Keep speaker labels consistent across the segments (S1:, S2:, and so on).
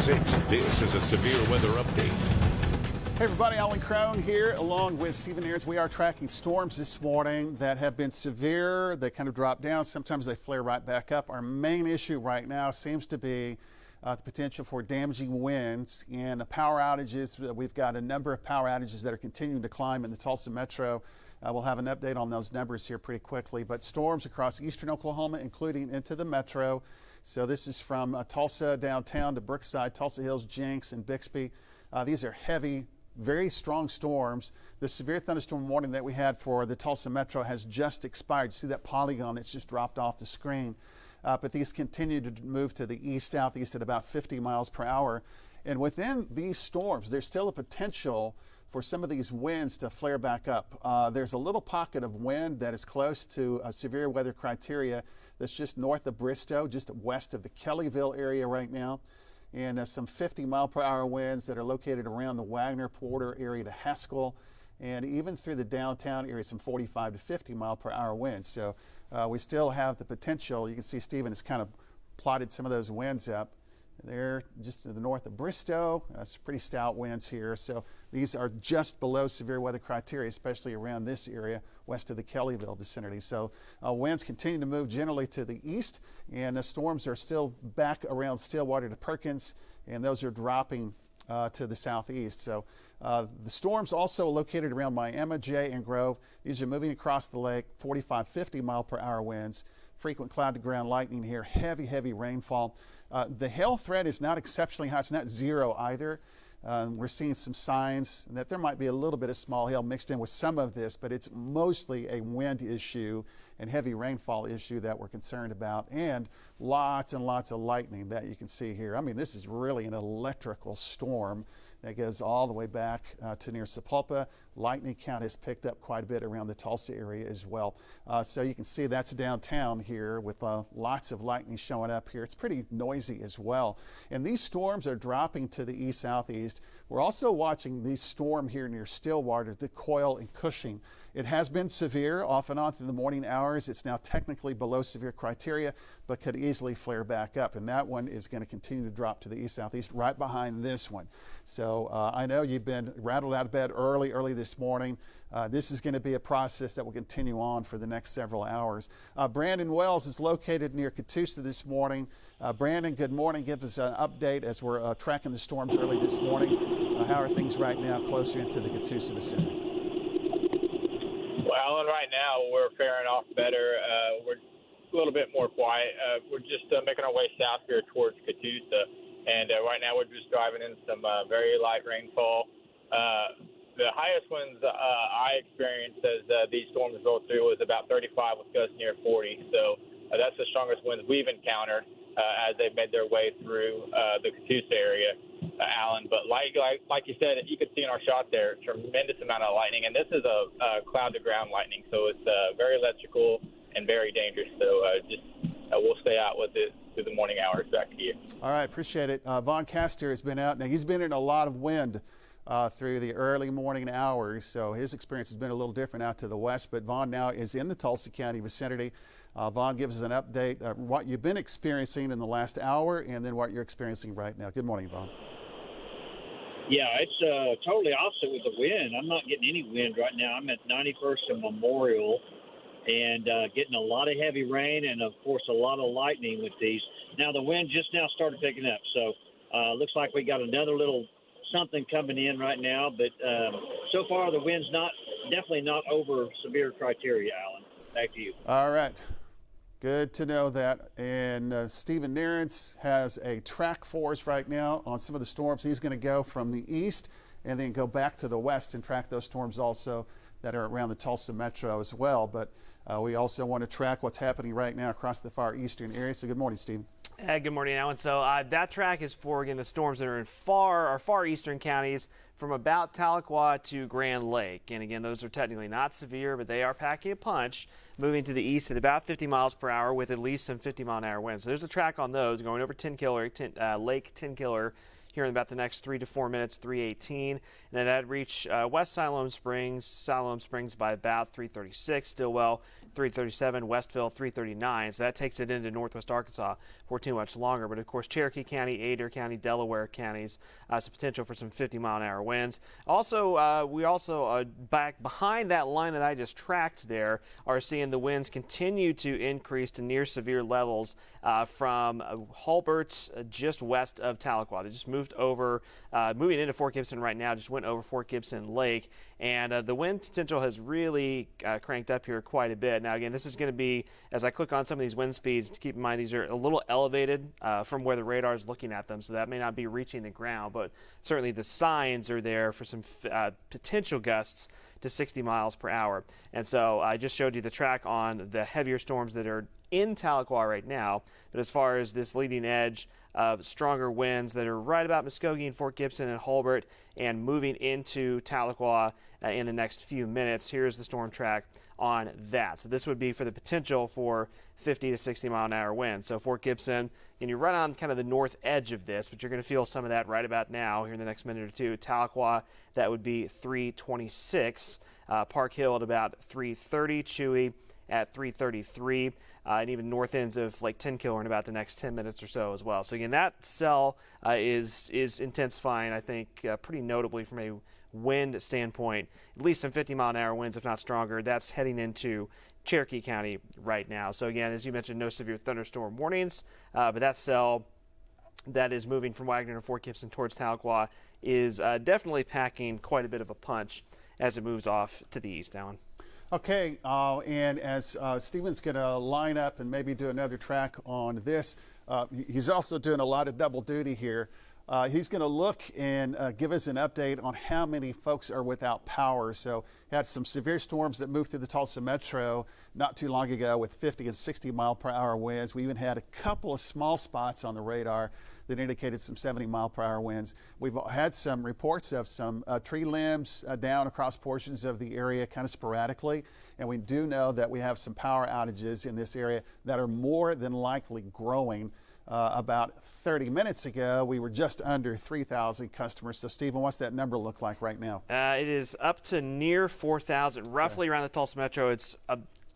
S1: 6, this is a severe weather update.
S2: Hey everybody, Alan Crone here along with Stephen Aarons. We are tracking storms this morning that have been severe. They kind of drop down. Sometimes they flare right back up. Our main issue right now seems to be the potential for damaging winds and power outages. We've got a number of power outages that are continuing to climb in the Tulsa metro. We'll have an update on those numbers here pretty quickly, but storms across eastern Oklahoma, including into the metro. So this is from Tulsa downtown to Brookside, Tulsa Hills, Jenks, and Bixby. These are heavy, very strong storms. The severe thunderstorm warning that we had for the Tulsa metro has just expired. You see that polygon that's just dropped off the screen. But these continue to move to the east, southeast at about 50 miles per hour. And within these storms, there's still a potential for some of these winds to flare back up. There's a little pocket of wind that is close to severe weather criteria that's just north of Bristow, just west of the Kellyville area right now. And some 50-mile-per-hour winds that are located around the Wagner, Porter area to Haskell, and even through the downtown area, some 45 to 50-mile-per-hour winds. So we still have the potential. You can see Stephen has kind of plotted some of those winds up. They're just to the north of Bristow. That's pretty stout winds here. So these are just below severe weather criteria, especially around this area west of the Kellyville vicinity. So winds continue to move generally to the east, and the storms are still back around Stillwater to Perkins, and those are dropping to the southeast. So the storms also located around Miami, Jay, and Grove. These are moving across the lake, 45, 50-mile-per-hour winds. Frequent cloud-to-ground lightning here, heavy rainfall. The hail threat is not exceptionally high. It's not zero either. We're seeing some signs that there might be a little bit of small hail mixed in with some of this, but it's mostly a wind issue and heavy rainfall issue that we're concerned about, and lots and lots of lightning that you can see here. I mean, this is really an electrical storm that goes all the way back to near Sapulpa. Lightning count has picked up quite a bit around the Tulsa area as well. So you can see that's downtown here with lots of lightning showing up here. It's pretty noisy as well. And these storms are dropping to the east-southeast. We're also watching the storm here near Stillwater, the Coyle and Cushing. It has been severe off and on through the morning hours. It's now technically below severe criteria, but could easily flare back up. And that one is going to continue to drop to the east-southeast right behind this one. So I know you've been rattled out of bed early this morning. This is going to be a process that will continue on for the next several hours. Brandon Wells is located near Catoosa this morning. Brandon, good morning. Give us an update as we're tracking the storms early this morning. How are things right now closer into the Catoosa vicinity?
S3: Well, Alan, right now we're faring off better. We're a little bit more quiet. We're just making our way south here towards Catoosa. And right now we're just driving in some very light rainfall. The highest winds I experienced as these storms rolled through was about 35 with gusts near 40. So that's the strongest winds we've encountered as they've made their way through the Catoosa area, Alan. But like you said, you could see in our shot there, tremendous amount of lightning. And this is a cloud-to-ground lightning, so it's very electrical and very dangerous. So we'll stay out with it through the morning hours. Back to you.
S2: All right, appreciate it. Vaughn Castor has been out. Now, he's been in a lot of wind through the early morning hours, so his experience has been a little different out to the west, but Vaughn now is in the Tulsa County vicinity. Vaughn, gives us an update of what you've been experiencing in the last hour and then what you're experiencing right now. Good morning, Vaughn.
S4: Yeah, it's totally opposite with the wind. I'm not getting any wind right now. I'm at 91st and Memorial and getting a lot of heavy rain and, of course, a lot of lightning with these. Now, the wind just now started picking up, so looks like we got another little something coming in right now, but so far the wind's definitely not over severe criteria, Alan. Back to you.
S2: All right. Good to know that. And Stephen Aarons has a track for us right now on some of the storms. He's going to go from the east and then go back to the west and track those storms also that are around the Tulsa metro as well. But we also want to track what's happening right now across the far eastern area. So good morning, Stephen.
S5: Good morning, Alan. So that track is for, again, the storms that are in our far eastern counties from about Tahlequah to Grand Lake. And again, those are technically not severe, but they are packing a punch, moving to the east at about 50 miles per hour with at least some 50-mile-an-hour winds. So there's a track on those going over Lake Tenkiller. here in about the next 3 to 4 minutes, 3:18. And then that'd reach West Siloam Springs by about 3:36, Stillwell 3:37, Westville 3:39. So that takes it into northwest Arkansas for too much longer. But of course, Cherokee County, Adair County, Delaware counties, some potential for some 50-mile-an-hour winds. Also, we back behind that line that I just tracked there are seeing the winds continue to increase to near severe levels from Hulbert just west of Tahlequah. They just moved over, moving into Fort Gibson right now, just went over Fort Gibson Lake, and the wind potential has really cranked up here quite a bit. Now, again, this is going to be, as I click on some of these wind speeds, to keep in mind these are a little elevated from where the radar is looking at them, so that may not be reaching the ground, but certainly the signs are there for some potential gusts to 60 miles per hour. And so I just showed you the track on the heavier storms that are in Tahlequah right now, but as far as this leading edge of stronger winds that are right about Muskogee and Fort Gibson and Hulbert and moving into Tahlequah in the next few minutes, here's the storm track on that. So this would be for the potential for 50 to 60 mile an hour winds. So Fort Gibson, and you're right on kind of the north edge of this, but you're going to feel some of that right about now here in the next minute or two. Tahlequah, that would be 326. Park Hill at about 330. Chewy at 333. And even north ends of Lake Tenkiller in about the next 10 minutes or so as well. So again, that cell is intensifying, I think, pretty notably from a wind standpoint, at least some 50-mile-an-hour winds, if not stronger. That's heading into Cherokee County right now. So again, as you mentioned, no severe thunderstorm warnings, but that cell that is moving from Wagner and Fort Gibson towards Tahlequah is definitely packing quite a bit of a punch as it moves off to the east, Alan.
S2: Okay, and as Stephen's going to line up and maybe do another track on this, he's also doing a lot of double duty here. He's going to look and give us an update on how many folks are without power. So had some severe storms that moved through the Tulsa metro not too long ago with 50 and 60 mile per hour winds. We even had a couple of small spots on the radar that indicated some 70 mile per hour winds. We've had some reports of some tree limbs down across portions of the area kind of sporadically. And we do know that we have some power outages in this area that are more than likely growing. About 30 minutes ago, we were just under 3,000 customers. So, Stephen, what's that number look like right now?
S5: It is up to near 4,000, roughly around the Tulsa metro. It's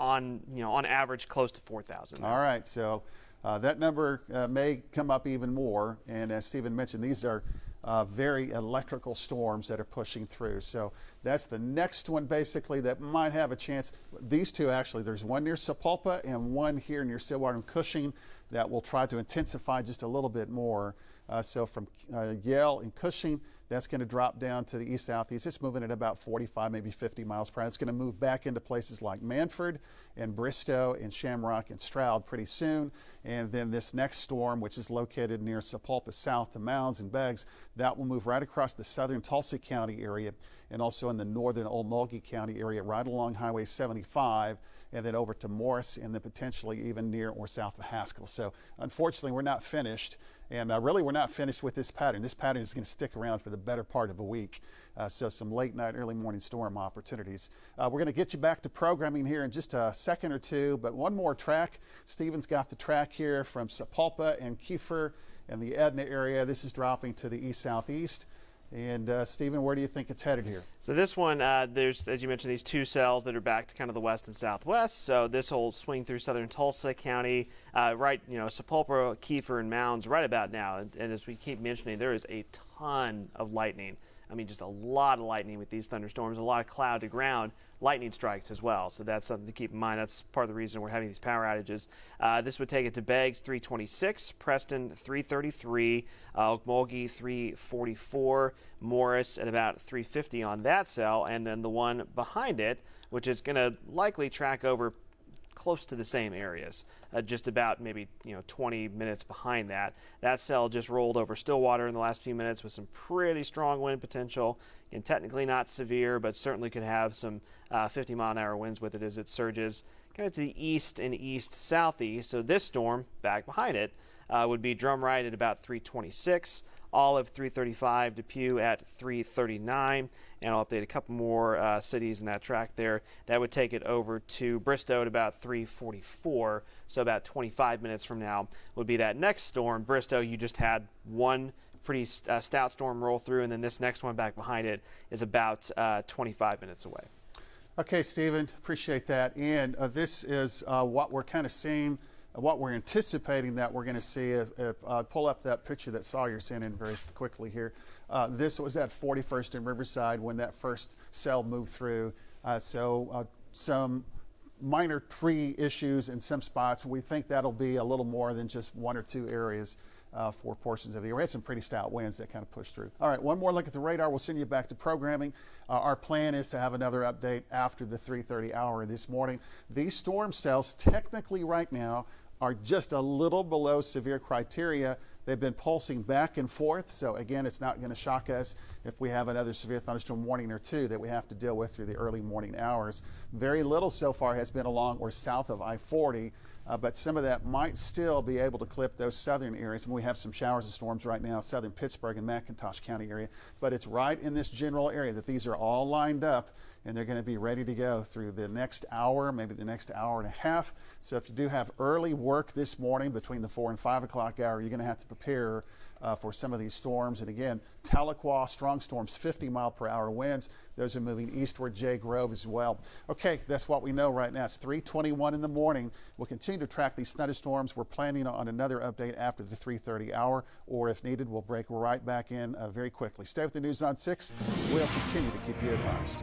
S5: on average close to 4,000.
S2: All right, so that number may come up even more. And as Stephen mentioned, these are very electrical storms that are pushing through. So that's the next one basically that might have a chance. These two actually, there's one near Sapulpa and one here near Stillwater and Cushing that will try to intensify just a little bit more. So from Yale and Cushing, that's going to drop down to the east-southeast. It's moving at about 45, maybe 50 miles per hour. It's going to move back into places like Manford and Bristow and Shamrock and Stroud pretty soon. And then this next storm, which is located near Sapulpa south to Mounds and Beggs, that will move right across the southern Tulsa County area and also in the northern Old Mulgee County area right along Highway 75 and then over to Morris and then potentially even near or south of Haskell. So unfortunately, we're not finished. And really, we're not finished with this pattern. This pattern is going to stick around for the better part of a week. So some late night, early morning storm opportunities. We're going to get you back to programming here in just a second or two, but one more track. Stephen's got the track here from Sapulpa and Kiefer and the Edna area. This is dropping to the east-southeast. And Stephen, where do you think it's headed here?
S5: So this one, there's, as you mentioned, these two cells that are back to kind of the west and southwest. So this will swing through southern Tulsa County, right, Sapulpa, Kiefer, and Mounds right about now. And as we keep mentioning, there is a ton of lightning. I mean, just a lot of lightning with these thunderstorms, a lot of cloud to ground lightning strikes as well. So that's something to keep in mind. That's part of the reason we're having these power outages. This would take it to Beggs 326, Preston 333, Mulgee 344, Morris at about 350 on that cell, and then the one behind it, which is going to likely track over close to the same areas, just about maybe 20 minutes behind that. That cell just rolled over Stillwater in the last few minutes with some pretty strong wind potential, and technically not severe, but certainly could have some 50-mile-an-hour winds with it as it surges kind of to the east and east-southeast. So this storm, back behind it, would be Drum Right at about 326, Olive 335, Depew at 339, and I'll update a couple more cities in that track there. That would take it over to Bristow at about 344, so about 25 minutes from now would be that next storm. Bristow, you just had one pretty stout storm roll through, and then this next one back behind it is about 25 minutes away.
S2: Okay, Stephen, appreciate that. And this is what we're kind of seeing, what we're anticipating that we're going to see. If pull up that picture that Sawyer sent in very quickly here. This was at 41st and Riverside when that first cell moved through. Some minor tree issues in some spots. We think that'll be a little more than just one or two areas for portions of the year. We had some pretty stout winds that kind of pushed through. All right, one more look at the radar. We'll send you back to programming. Our plan is to have another update after the 3:30 hour this morning. These storm cells technically right now are just a little below severe criteria. They've been pulsing back and forth, so again, it's not going to shock us if we have another severe thunderstorm warning or two that we have to deal with through the early morning hours. Very little so far has been along or south of I-40, but some of that might still be able to clip those southern areas. And we have some showers and storms right now, southern Pittsburgh and McIntosh County area, but it's right in this general area that these are all lined up, and they're going to be ready to go through the next hour, maybe the next hour and a half. So if you do have early work this morning between the 4 and 5 o'clock hour, you're going to have to prepare for some of these storms. And again, Tahlequah, strong storms, 50-mile-per-hour winds. Those are moving eastward, Jay Grove as well. Okay, that's what we know right now. It's 3:21 in the morning. We'll continue to track these thunderstorms. We're planning on another update after the 3:30 hour, or if needed, we'll break right back in very quickly. Stay with the News on 6. We'll continue to keep you advised.